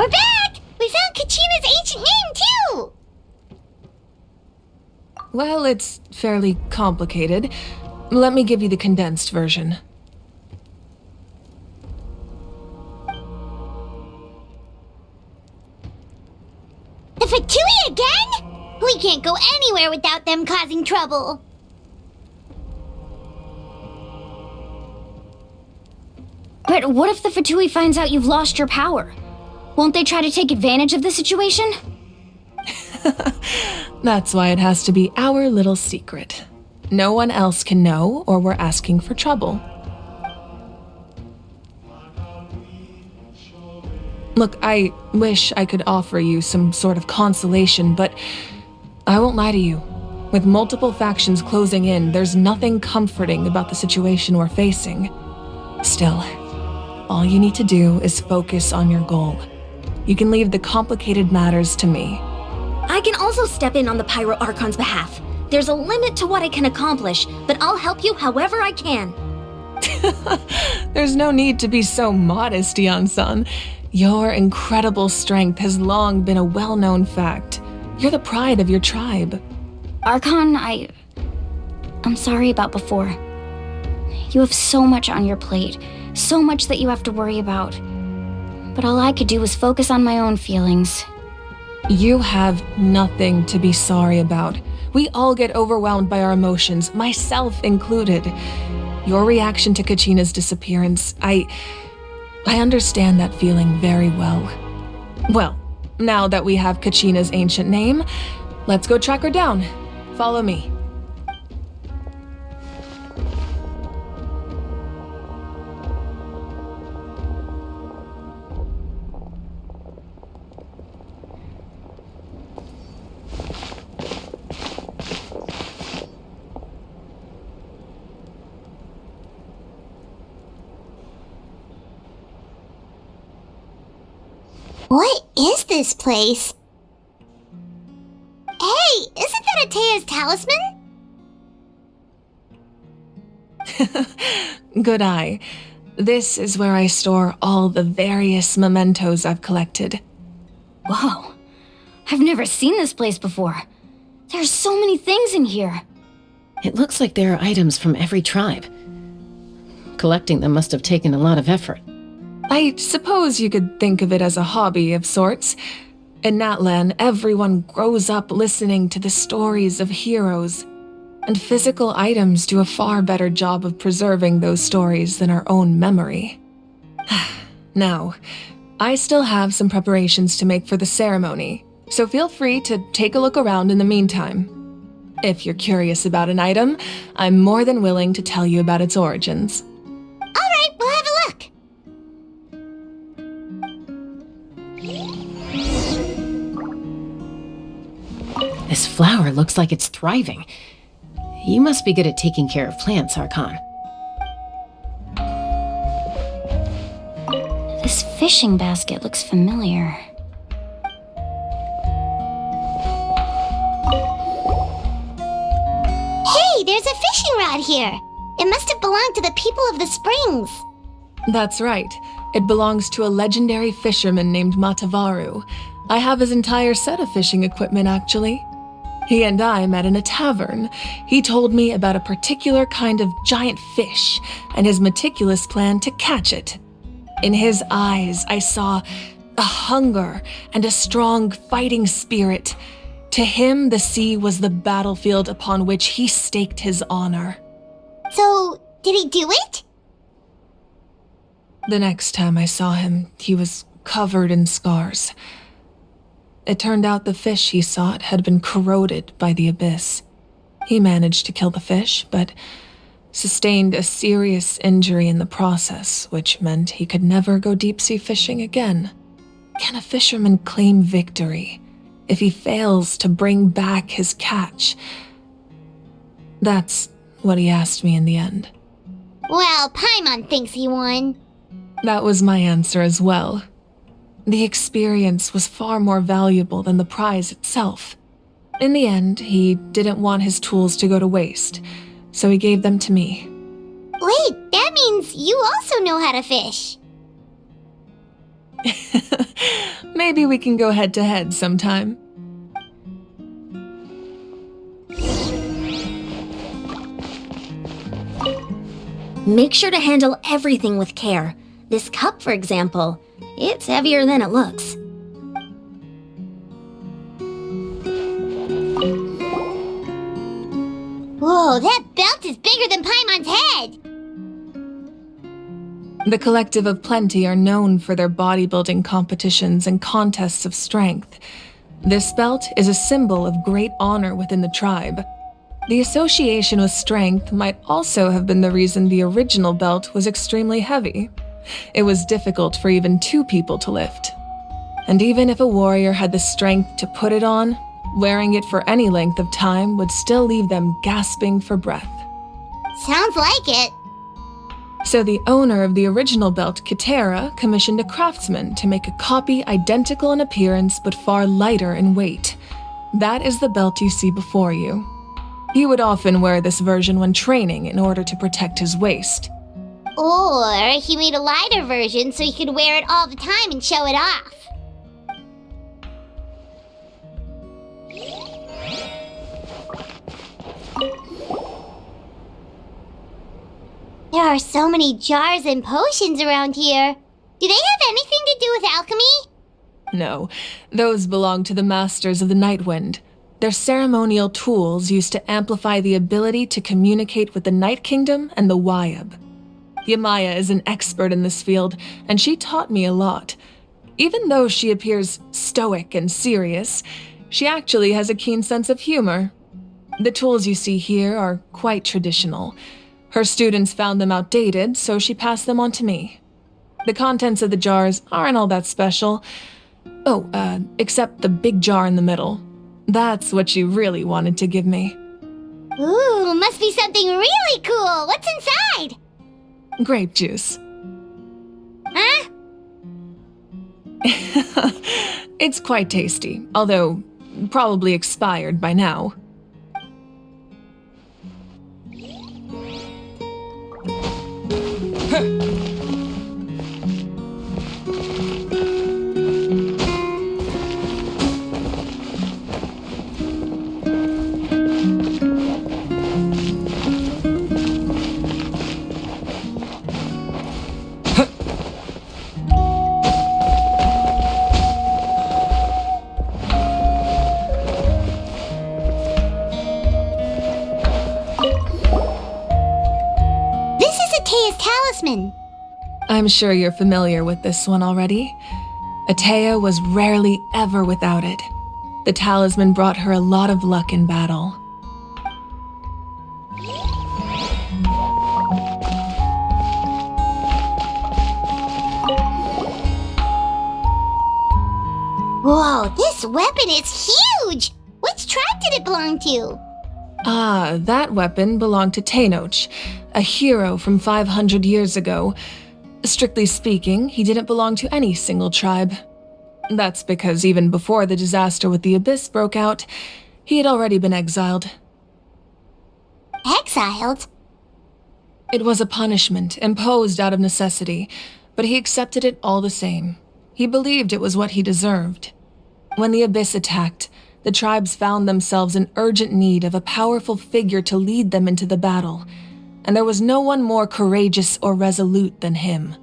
We're back! We found Kachina's ancient name, too! Well, it's fairly complicated. Let me give you the condensed version. The Fatui again? We can't go anywhere without them causing trouble. But what if the Fatui finds out you've lost your power? Won't they try to take advantage of the situation? That's why it has to be our little secret. No one else can know, or we're asking for trouble. Look, I wish I could offer you some sort of consolation, but I won't lie to you. With multiple factions closing in, there's nothing comforting about the situation we're facing. Still, all you need to do is focus on your goal. You can leave the complicated matters to me. I can also step in on the Pyro Archon's behalf. There's a limit to what I can accomplish, but I'll help you however I can. There's no need to be so modest, Yan-san. Your incredible strength has long been a well-known fact. You're the pride of your tribe. Archon, I'm sorry about before. You have so much on your plate, so much that you have to worry about. But all I could do was focus on my own feelings. You have nothing to be sorry about. We all get overwhelmed by our emotions, myself included. Your reaction to Kachina's disappearance, I understand that feeling very well. Well, now that we have Kachina's ancient name, let's go track her down. Follow me. What is this place? Hey, isn't that Atea's talisman? Good eye. This is where I store all the various mementos I've collected. Whoa, I've never seen this place before. There's so many things in here. It looks like there are items from every tribe. Collecting them must have taken a lot of effort. I suppose you could think of it as a hobby of sorts. In Natlan, everyone grows up listening to the stories of heroes, and physical items do a far better job of preserving those stories than our own memory. Now, I still have some preparations to make for the ceremony, so feel free to take a look around in the meantime. If you're curious about an item, I'm more than willing to tell you about its origins. Alright, we'll have a look. This flower looks like it's thriving. You must be good at taking care of plants, Archon. This fishing basket looks familiar. Hey, there's a fishing rod here. It must have belonged to the people of the springs. That's right. It belongs to a legendary fisherman named Matavaru. I have his entire set of fishing equipment, actually. He and I met in a tavern. He told me about a particular kind of giant fish and his meticulous plan to catch it. In his eyes, I saw a hunger and a strong fighting spirit. To him, the sea was the battlefield upon which he staked his honor. So, did he do it? The next time I saw him, he was covered in scars. It turned out the fish he sought had been corroded by the abyss. He managed to kill the fish, but sustained a serious injury in the process, which meant he could never go deep-sea fishing again. Can a fisherman claim victory if he fails to bring back his catch? That's what he asked me in the end. Well, Paimon thinks he won. That was my answer as well. The experience was far more valuable than the prize itself. In the end, he didn't want his tools to go to waste, so he gave them to me. Wait, that means you also know how to fish. Maybe we can go head-to-head sometime. Make sure to handle everything with care. This cup, for example, it's heavier than it looks. Whoa, that belt is bigger than Paimon's head! The Collective of Plenty are known for their bodybuilding competitions and contests of strength. This belt is a symbol of great honor within the tribe. The association with strength might also have been the reason the original belt was extremely heavy. It was difficult for even 2 people to lift. And even if a warrior had the strength to put it on, wearing it for any length of time would still leave them gasping for breath. Sounds like it. So the owner of the original belt, Kitera, commissioned a craftsman to make a copy identical in appearance but far lighter in weight. That is the belt you see before you. He would often wear this version when training in order to protect his waist. Or he made a lighter version so he could wear it all the time and show it off. There are so many jars and potions around here. Do they have anything to do with alchemy? No, those belong to the Masters of the Nightwind. They're ceremonial tools used to amplify the ability to communicate with the Night Kingdom and the Wyab. Yamaya is an expert in this field, and she taught me a lot. Even though she appears stoic and serious, she actually has a keen sense of humor. The tools you see here are quite traditional. Her students found them outdated, so she passed them on to me. The contents of the jars aren't all that special. Except the big jar in the middle. That's what she really wanted to give me. Ooh, must be something really cool. What's inside? Grape juice. Huh? It's quite tasty, although probably expired by now. Talisman. I'm sure you're familiar with this one already. Atea was rarely ever without it. The talisman brought her a lot of luck in battle. Whoa, this weapon is huge! Which tribe did it belong to? Ah, that weapon belonged to Tenoch, a hero from 500 years ago. Strictly speaking, he didn't belong to any single tribe. That's because even before the disaster with the Abyss broke out, he had already been exiled. Exiled? It was a punishment imposed out of necessity, but he accepted it all the same. He believed it was what he deserved. When the Abyss attacked, the tribes found themselves in urgent need of a powerful figure to lead them into the battle, and there was no one more courageous or resolute than him.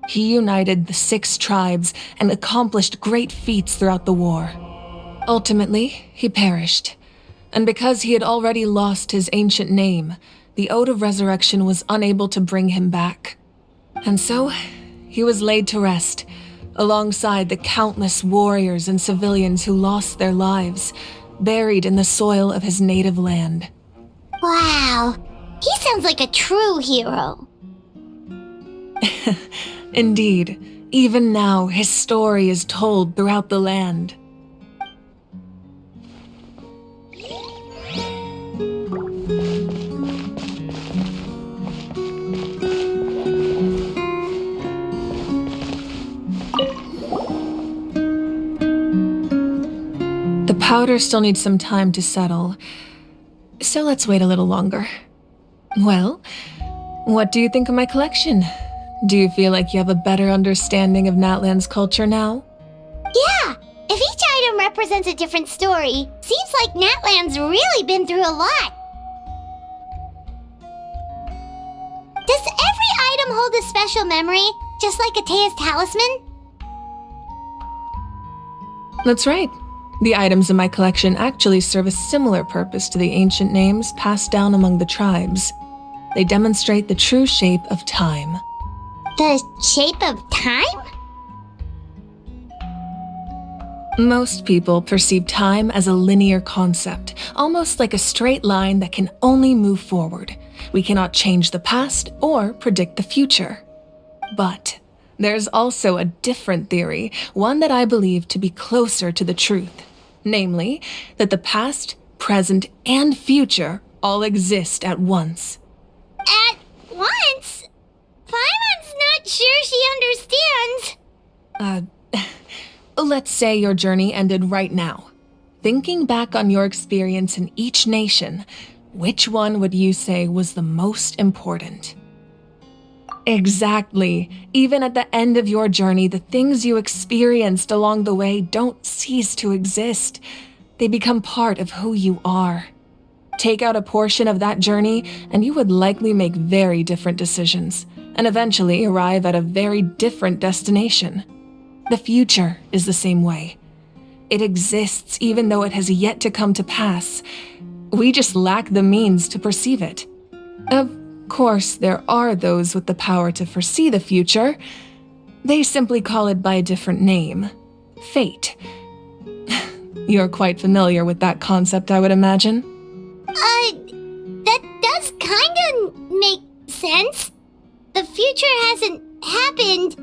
He united the 6 tribes and accomplished great feats throughout the war. Ultimately, he perished, and because he had already lost his ancient name, the Ode of Resurrection was unable to bring him back. And so, he was laid to rest, alongside the countless warriors and civilians who lost their lives, buried in the soil of his native land. Wow, he sounds like a true hero. Indeed, even now his story is told throughout the land. The powder still needs some time to settle, so let's wait a little longer. Well, what do you think of my collection? Do you feel like you have a better understanding of Natlan's culture now? Yeah, if each item represents a different story, seems like Natlan's really been through a lot. Does every item hold a special memory, just like Atea's talisman? That's right. The items in my collection actually serve a similar purpose to the ancient names passed down among the tribes. They demonstrate the true shape of time. The shape of time? Most people perceive time as a linear concept, almost like a straight line that can only move forward. We cannot change the past or predict the future. But there's also a different theory, one that I believe to be closer to the truth. Namely, that the past, present, and future all exist at once. At once? Paimon's not sure she understands. Let's say your journey ended right now. Thinking back on your experience in each nation, which one would you say was the most important? Exactly. Even at the end of your journey, the things you experienced along the way don't cease to exist. They become part of who you are. Take out a portion of that journey, and you would likely make very different decisions, and eventually arrive at a very different destination. The future is the same way. It exists even though it has yet to come to pass. We just lack the means to perceive it. Of course, there are those with the power to foresee the future. They simply call it by a different name. Fate. You're quite familiar with that concept, I would imagine. That does kinda make sense. The future hasn't happened,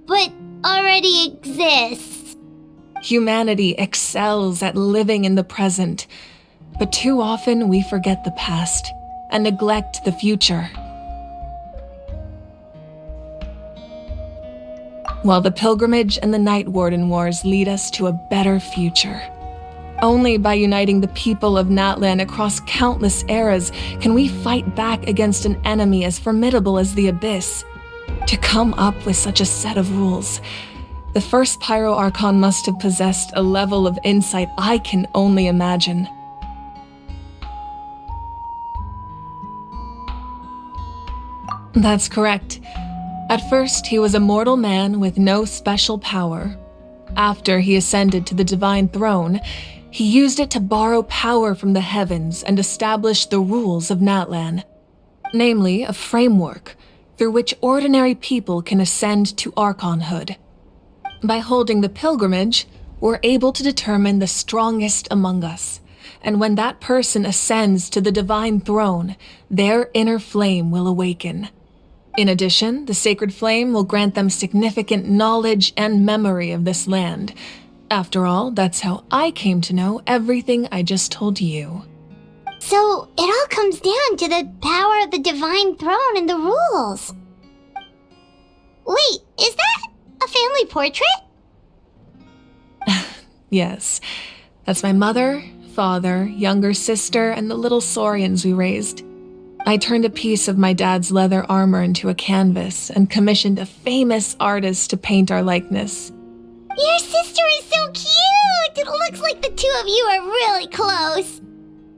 but already exists. Humanity excels at living in the present, but too often we forget the past and neglect the future. While the pilgrimage and the Night Warden Wars lead us to a better future. Only by uniting the people of Natlan across countless eras can we fight back against an enemy as formidable as the Abyss. To come up with such a set of rules, the first Pyro Archon must have possessed a level of insight I can only imagine. That's correct. At first, he was a mortal man with no special power. After he ascended to the divine throne, he used it to borrow power from the heavens and establish the rules of Natlan, namely a framework through which ordinary people can ascend to Archonhood. By holding the pilgrimage, we're able to determine the strongest among us, and when that person ascends to the divine throne, their inner flame will awaken. In addition, the sacred flame will grant them significant knowledge and memory of this land. After all, that's how I came to know everything I just told you. So, it all comes down to the power of the divine throne and the rules. Wait, is that a family portrait? Yes, that's my mother, father, younger sister, and the little saurians we raised. I turned a piece of my dad's leather armor into a canvas and commissioned a famous artist to paint our likeness. Your sister is so cute! It looks like the two of you are really close.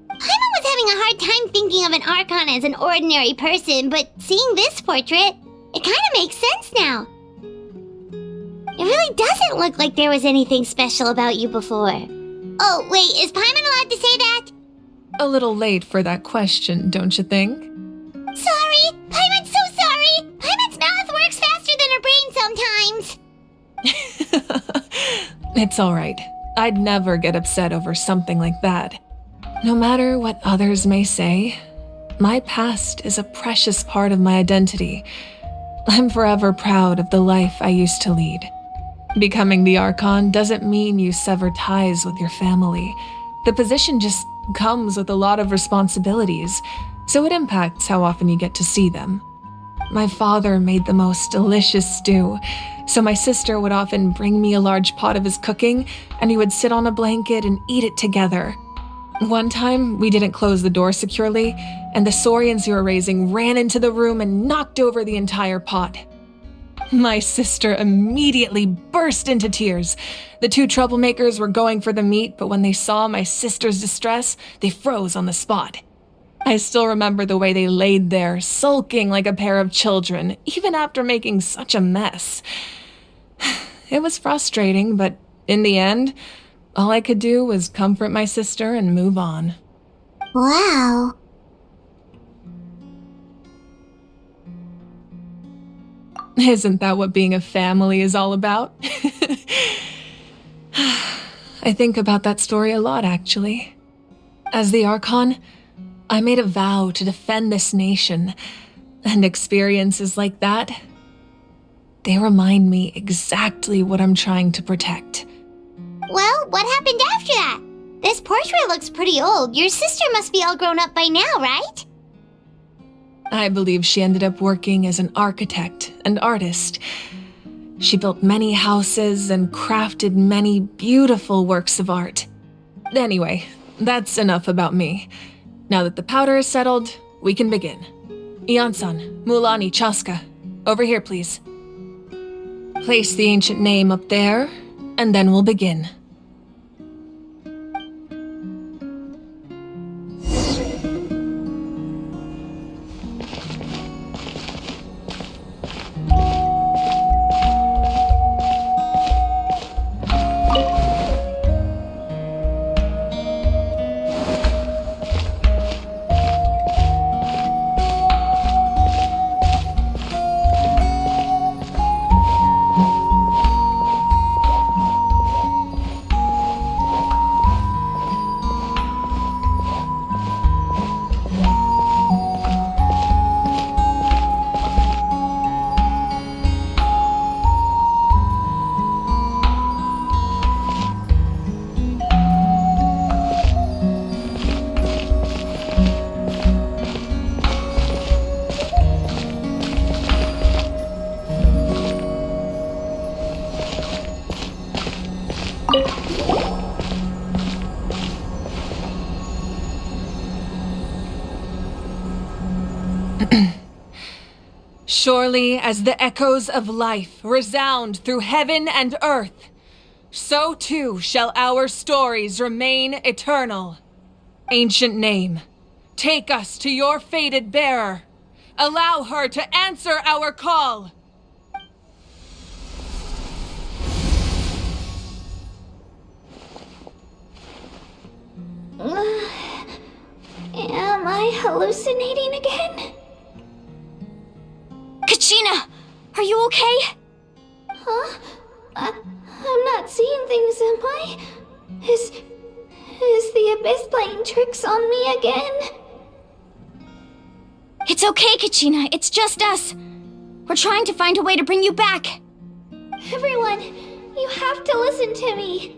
Paimon was having a hard time thinking of an Archon as an ordinary person, but seeing this portrait, it kind of makes sense now. It really doesn't look like there was anything special about you before. Oh, wait, is Paimon allowed to say that? A little late for that question, don't you think? Sorry! Paimon's so sorry! Paimon's mouth works faster than her brain sometimes! It's all right. I'd never get upset over something like that. No matter what others may say, my past is a precious part of my identity. I'm forever proud of the life I used to lead. Becoming the Archon doesn't mean you sever ties with your family. The position just comes with a lot of responsibilities, so it impacts how often you get to see them. My father made the most delicious stew, so my sister would often bring me a large pot of his cooking, and we would sit on a blanket and eat it together. One time, we didn't close the door securely, and the saurians we were raising ran into the room and knocked over the entire pot. My sister immediately burst into tears. The two troublemakers were going for the meat, but when they saw my sister's distress, they froze on the spot. I still remember the way they laid there, sulking like a pair of children, even after making such a mess. It was frustrating, but in the end, all I could do was comfort my sister and move on. Wow. Isn't that what being a family is all about? I think about that story a lot, actually. As the Archon, I made a vow to defend this nation, and experiences like that, they remind me exactly what I'm trying to protect. Well, what happened after that? This portrait looks pretty old. Your sister must be all grown up by now, right? I believe she ended up working as an architect and artist. She built many houses and crafted many beautiful works of art. Anyway, that's enough about me. Now that the powder is settled, we can begin. Ian-san, Mulani, Chaska, over here, please. Place the ancient name up there, and then we'll begin. Surely as the echoes of life resound through heaven and earth, so too shall our stories remain eternal. Ancient name, take us to your fated bearer. Allow her to answer our call. Am I hallucinating again? Kachina! Are you okay? Huh? I'm not seeing things, am I? Is the Abyss playing tricks on me again? It's okay, Kachina. It's just us. We're trying to find a way to bring you back. Everyone, you have to listen to me.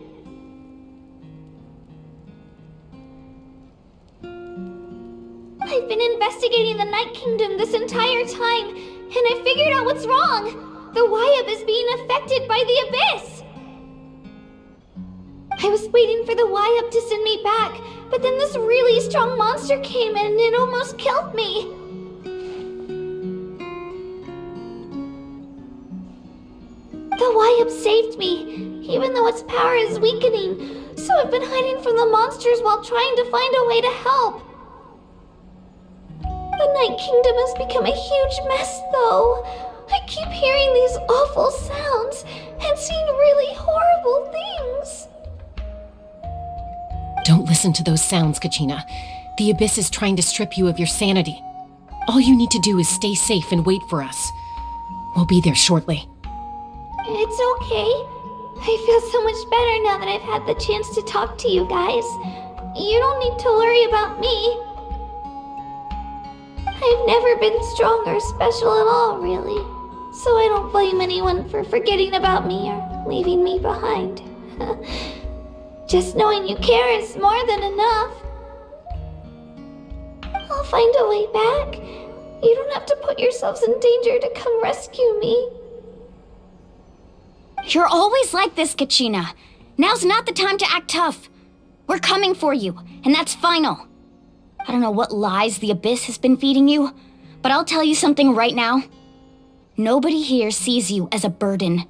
I've been investigating the Night Kingdom this entire time, and I figured out what's wrong. The Wyab is being affected by the Abyss. I was waiting for the Wyab to send me back, but then this really strong monster came in and it almost killed me. The Wyab saved me, even though its power is weakening, so I've been hiding from the monsters while trying to find a way to help. The Night Kingdom has become a huge mess, though. I keep hearing these awful sounds and seeing really horrible things. Don't listen to those sounds, Kachina. The Abyss is trying to strip you of your sanity. All you need to do is stay safe and wait for us. We'll be there shortly. It's okay. I feel so much better now that I've had the chance to talk to you guys. You don't need to worry about me. I've never been strong or special at all, really. So I don't blame anyone for forgetting about me or leaving me behind. Just knowing you care is more than enough. I'll find a way back. You don't have to put yourselves in danger to come rescue me. You're always like this, Kachina. Now's not the time to act tough. We're coming for you, and that's final. I don't know what lies the Abyss has been feeding you, but I'll tell you something right now. Nobody here sees you as a burden.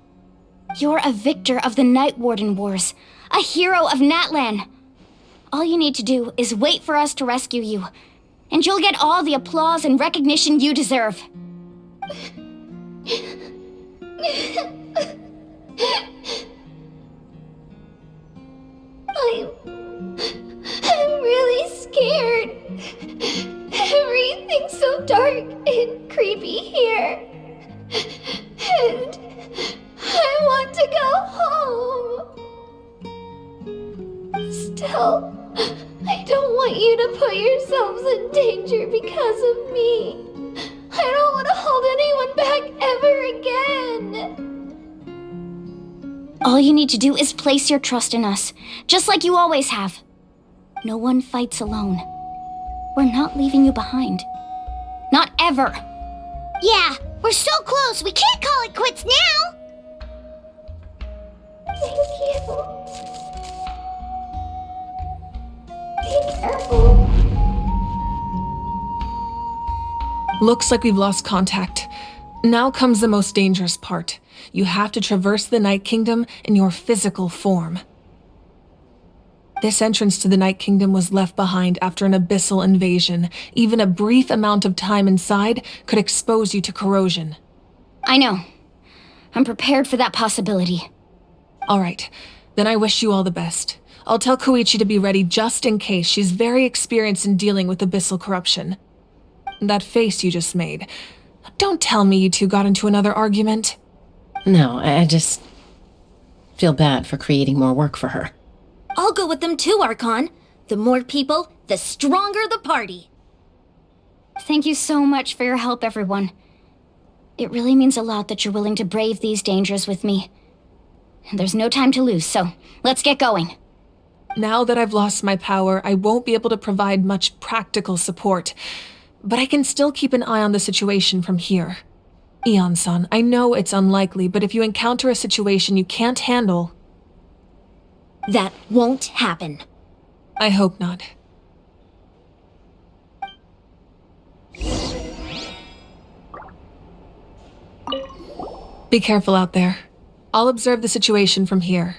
You're a victor of the Night Warden Wars, a hero of Natlan. All you need to do is wait for us to rescue you, and you'll get all the applause and recognition you deserve. I'm really scared. Everything's so dark and creepy here. And I want to go home. Still, I don't want you to put yourselves in danger because of me. I don't want to hold anyone back ever again. All you need to do is place your trust in us, just like you always have. No one fights alone. We're not leaving you behind. Not ever. Yeah, we're so close. We can't call it quits now. Thank you. Be careful. Looks like we've lost contact. Now comes the most dangerous part. You have to traverse the Night Kingdom in your physical form. This entrance to the Night Kingdom was left behind after an abyssal invasion. Even a brief amount of time inside could expose you to corrosion. I know. I'm prepared for that possibility. All right, then I wish you all the best. I'll tell Koichi to be ready just in case. She's very experienced in dealing with abyssal corruption. That face you just made. Don't tell me you two got into another argument. No, I just feel bad for creating more work for her. I'll go with them too, Archon. The more people, the stronger the party. Thank you so much for your help, everyone. It really means a lot that you're willing to brave these dangers with me. And there's no time to lose, so let's get going. Now that I've lost my power, I won't be able to provide much practical support. But I can still keep an eye on the situation from here. Eon-san, I know it's unlikely, but if you encounter a situation you can't handle... That won't happen. I hope not. Be careful out there. I'll observe the situation from here.